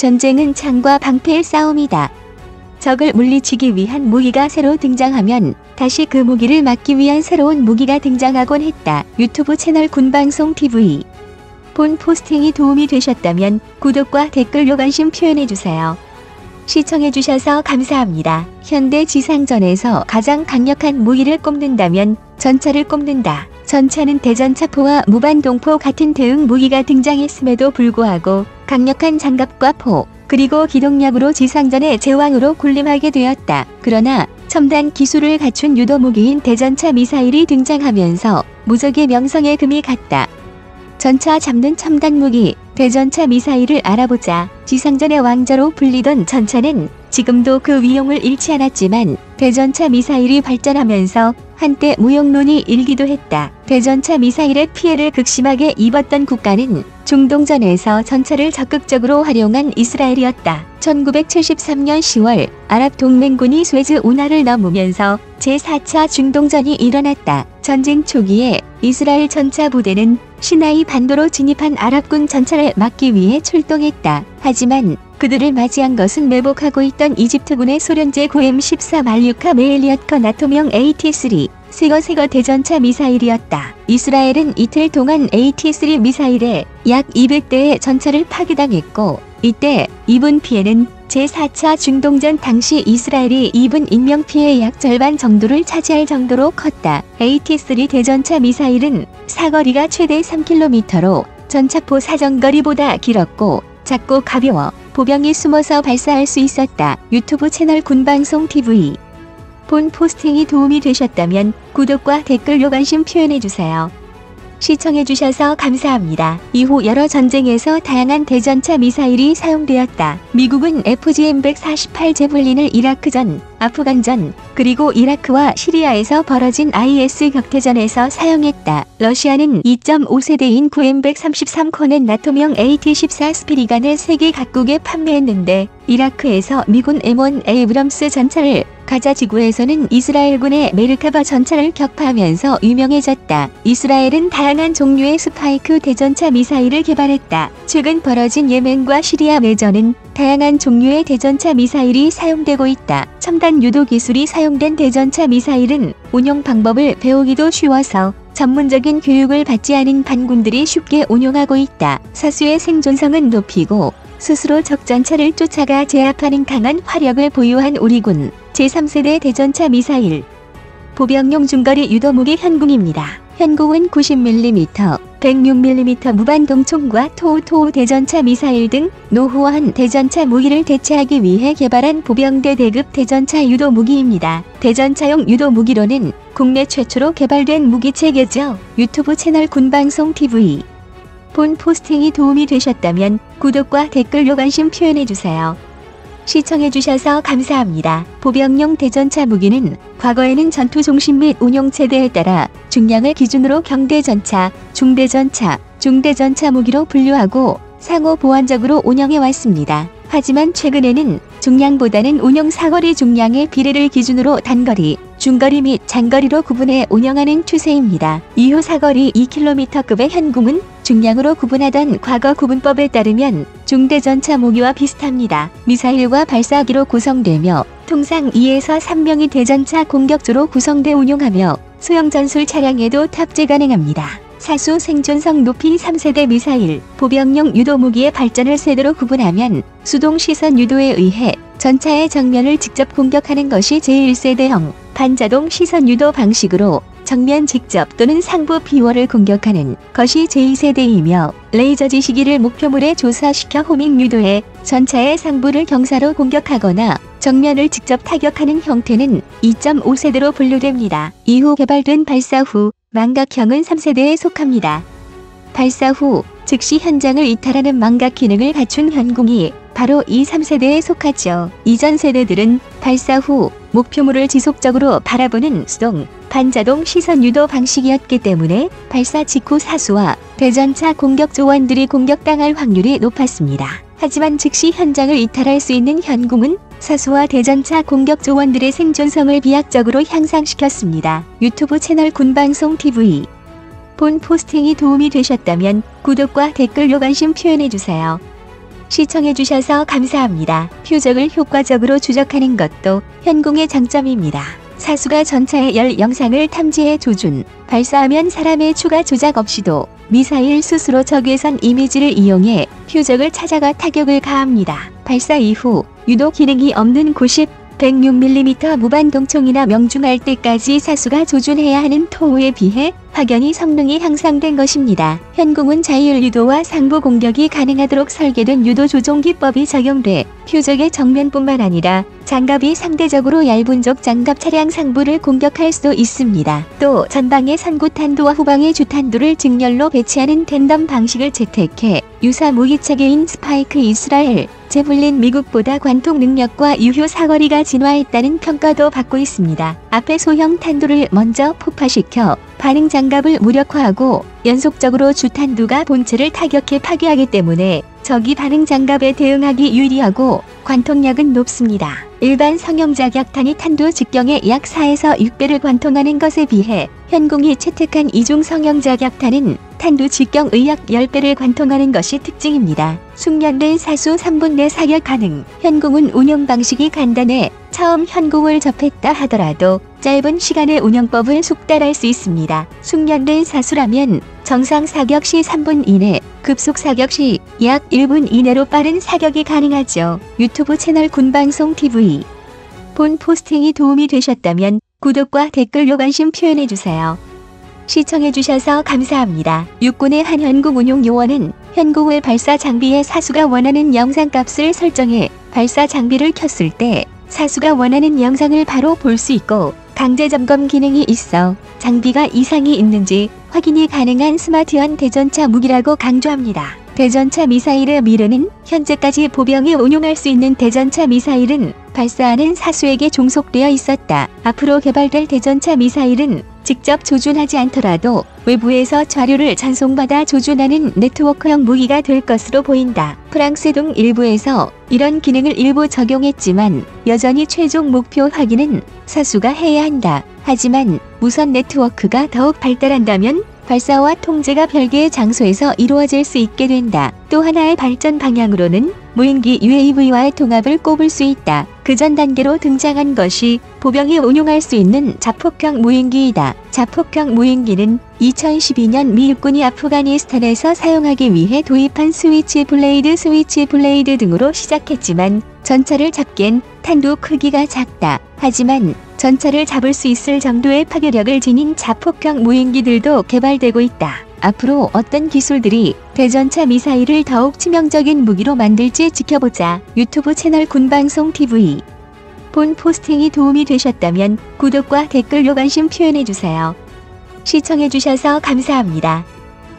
전쟁은 창과 방패의 싸움이다. 적을 물리치기 위한 무기가 새로 등장하면 다시 그 무기를 막기 위한 새로운 무기가 등장하곤 했다. 유튜브 채널 군방송TV. 본 포스팅이 도움이 되셨다면 구독과 댓글로 관심 표현해주세요. 시청해주셔서 감사합니다. 현대 지상전에서 가장 강력한 무기를 꼽는다면 전차를 꼽는다. 전차는 대전차포와 무반동포 같은 대응 무기가 등장했음에도 불구하고 강력한 장갑과 포, 그리고 기동력으로 지상전의 제왕으로 군림하게 되었다. 그러나 첨단 기술을 갖춘 유도무기인 대전차 미사일이 등장하면서 무적의 명성에 금이 갔다. 전차 잡는 첨단 무기, 대전차 미사일을 알아보자. 지상전의 왕자로 불리던 전차는 지금도 그 위용을 잃지 않았지만 대전차 미사일이 발전하면서 한때 무용론이 일기도 했다. 대전차 미사일의 피해를 극심하게 입었던 국가는 중동전에서 전차를 적극적으로 활용한 이스라엘이었다. 1973년 10월 아랍 동맹군이 스웨즈 운하를 넘으면서 제4차 중동전이 일어났다. 전쟁 초기에 이스라엘 전차 부대는 시나이 반도로 진입한 아랍군 전차를 막기 위해 출동했다. 하지만 그들을 맞이한 것은 매복하고 있던 이집트군의 소련제 9M14 말류카 메일리엇커 나토명 AT-3 새거 대전차 미사일이었다. 이스라엘은 이틀 동안 AT-3 미사일에 약 200대의 전차를 파괴당했고 이때 입은 피해는 제4차 중동전 당시 이스라엘이 입은 인명피해의 약 절반 정도를 차지할 정도로 컸다. AT-3 대전차 미사일은 사거리가 최대 3km로 전차포 사정거리보다 길었고 작고 가벼워 보병이 숨어서 발사할 수 있었다. 유튜브 채널 군방송TV. 본 포스팅이 도움이 되셨다면 구독과 댓글로 관심 표현해주세요. 시청해주셔서 감사합니다. 이후 여러 전쟁에서 다양한 대전차 미사일이 사용되었다. 미국은 FGM-148 제블린을 이라크전, 아프간전, 그리고 이라크와 시리아에서 벌어진 IS 격퇴전에서 사용했다. 러시아는 2.5세대인 9M133 코넷 나토명 AT-14 스피리간을 세계 각국에 판매했는데 이라크에서 미군 M1 에이브럼스 전차를, 가자 지구에서는 이스라엘군의 메르카바 전차를 격파하면서 유명해졌다. 이스라엘은 다양한 종류의 스파이크 대전차 미사일을 개발했다. 최근 벌어진 예멘과 시리아 내전은 다양한 종류의 대전차 미사일이 사용되고 있다. 첨단 유도 기술이 사용된 대전차 미사일은 운용 방법을 배우기도 쉬워서 전문적인 교육을 받지 않은 반군들이 쉽게 운용하고 있다. 사수의 생존성은 높이고 스스로 적전차를 쫓아가 제압하는 강한 화력을 보유한 우리군 제3세대 대전차 미사일. 보병용 중거리 유도무기 현궁입니다. 현궁은 90mm, 106mm 무반동총과 토우 대전차 미사일 등 노후화한 대전차 무기를 대체하기 위해 개발한 보병대 대급 대전차 유도무기입니다. 대전차용 유도무기로는 국내 최초로 개발된 무기체계죠. 유튜브 채널 군방송TV. 본 포스팅이 도움이 되셨다면 구독과 댓글로 관심 표현해주세요. 시청해주셔서 감사합니다. 보병용 대전차 무기는 과거에는 전투 종신 및 운용체대에 따라 중량을 기준으로 경대전차, 중대전차 무기로 분류하고 상호 보완적으로 운영해왔습니다. 하지만 최근에는 중량보다는 운용 사거리 중량의 비례를 기준으로 단거리, 중거리 및 장거리로 구분해 운영하는 추세입니다. 이후 사거리 2km급의 현궁은 중량으로 구분하던 과거 구분법에 따르면 중대전차 무기와 비슷합니다. 미사일과 발사기로 구성되며 통상 2에서 3명이 대전차 공격조로 구성돼 운용하며 소형 전술 차량에도 탑재 가능합니다. 사수 생존성 높인 3세대 미사일, 보병용 유도무기의 발전을 세대로 구분하면 수동 시선 유도에 의해 전차의 정면을 직접 공격하는 것이 제1세대형, 반자동 시선 유도 방식으로 정면 직접 또는 상부 비월을 공격하는 것이 제2세대이며 레이저 지시기를 목표물에 조사시켜 호밍 유도해 전차의 상부를 경사로 공격하거나 정면을 직접 타격하는 형태는 2.5세대로 분류됩니다. 이후 개발된 발사 후 망각형은 3세대에 속합니다. 발사 후 즉시 현장을 이탈하는 망각 기능을 갖춘 현궁이 바로 이 3세대에 속하죠. 이전 세대들은 발사 후 목표물을 지속적으로 바라보는 수동, 반자동 시선 유도 방식이었기 때문에 발사 직후 사수와 대전차 공격 조원들이 공격당할 확률이 높았습니다. 하지만 즉시 현장을 이탈할 수 있는 현궁은 사수와 대전차 공격 조원들의 생존성을 비약적으로 향상시켰습니다. 유튜브 채널 군방송TV. 본 포스팅이 도움이 되셨다면 구독과 댓글로 관심 표현해주세요. 시청해주셔서 감사합니다. 표적을 효과적으로 추적하는 것도 현궁의 장점입니다. 사수가 전차의 열 영상을 탐지해 조준, 발사하면 사람의 추가 조작 없이도 미사일 스스로 적외선 이미지를 이용해 표적을 찾아가 타격을 가합니다. 발사 이후 유도 기능이 없는 106mm 무반동총이나 명중할 때까지 사수가 조준해야 하는 토우에 비해 확연히 성능이 향상된 것입니다. 현궁은 자율 유도와 상부 공격이 가능하도록 설계된 유도 조종 기법이 적용돼 표적의 정면뿐만 아니라 장갑이 상대적으로 얇은 적 장갑 차량 상부를 공격할 수도 있습니다. 또 전방의 선구탄두와 후방의 주탄두를 직렬로 배치하는 탠덤 방식을 채택해 유사 무기체계인 스파이크 이스라엘, 제블린 미국보다 관통 능력과 유효 사거리가 진화했다는 평가도 받고 있습니다. 앞에 소형 탄두를 먼저 폭파시켜 반응 장갑을 무력화하고 연속적으로 주탄두가 본체를 타격해 파괴하기 때문에 적이 반응 장갑에 대응하기 유리하고 관통력은 높습니다. 일반 성형 자격탄이 탄두 직경의 약 4에서 6배를 관통하는 것에 비해 현궁이 채택한 이중 성형 자격탄은 탄두 직경의 약 10배를 관통하는 것이 특징입니다. 숙련된 사수 3분 내 사격 가능. 현궁은 운영 방식이 간단해 처음 현궁을 접했다 하더라도 짧은 시간의 운영법을 숙달할 수 있습니다. 숙련된 사수라면 정상 사격 시 3분 이내, 급속 사격 시 약 1분 이내로 빠른 사격이 가능하죠. 유튜브 채널 군방송TV. 본 포스팅이 도움이 되셨다면 구독과 댓글로 관심 표현해주세요. 시청해주셔서 감사합니다. 육군의 한 현궁 운용 요원은 현궁을 발사 장비에 사수가 원하는 영상값을 설정해 발사 장비를 켰을 때 사수가 원하는 영상을 바로 볼 수 있고 강제 점검 기능이 있어 장비가 이상이 있는지 확인이 가능한 스마트한 대전차 무기라고 강조합니다. 대전차 미사일의 미래는 현재까지 보병이 운용할 수 있는 대전차 미사일은 발사하는 사수에게 종속되어 있었다. 앞으로 개발될 대전차 미사일은 직접 조준하지 않더라도 외부에서 자료를 전송받아 조준하는 네트워크형 무기가 될 것으로 보인다. 프랑스 등 일부에서 이런 기능을 일부 적용했지만 여전히 최종 목표 확인은 사수가 해야 한다. 하지만 무선 네트워크가 더욱 발달한다면 발사와 통제가 별개의 장소에서 이루어질 수 있게 된다. 또 하나의 발전 방향으로는 무인기 UAV와의 통합을 꼽을 수 있다. 그 전 단계로 등장한 것이 보병이 운용할 수 있는 자폭형 무인기이다. 자폭형 무인기는 2012년 미 육군이 아프가니스탄에서 사용하기 위해 도입한 스위치 블레이드 등으로 시작했지만 전차를 잡기엔 탄두 크기가 작다. 하지만 전차를 잡을 수 있을 정도의 파괴력을 지닌 자폭형 무인기들도 개발되고 있다. 앞으로 어떤 기술들이 대전차 미사일을 더욱 치명적인 무기로 만들지 지켜보자. 유튜브 채널 군방송TV. 본 포스팅이 도움이 되셨다면 구독과 댓글로 관심 표현해주세요. 시청해주셔서 감사합니다.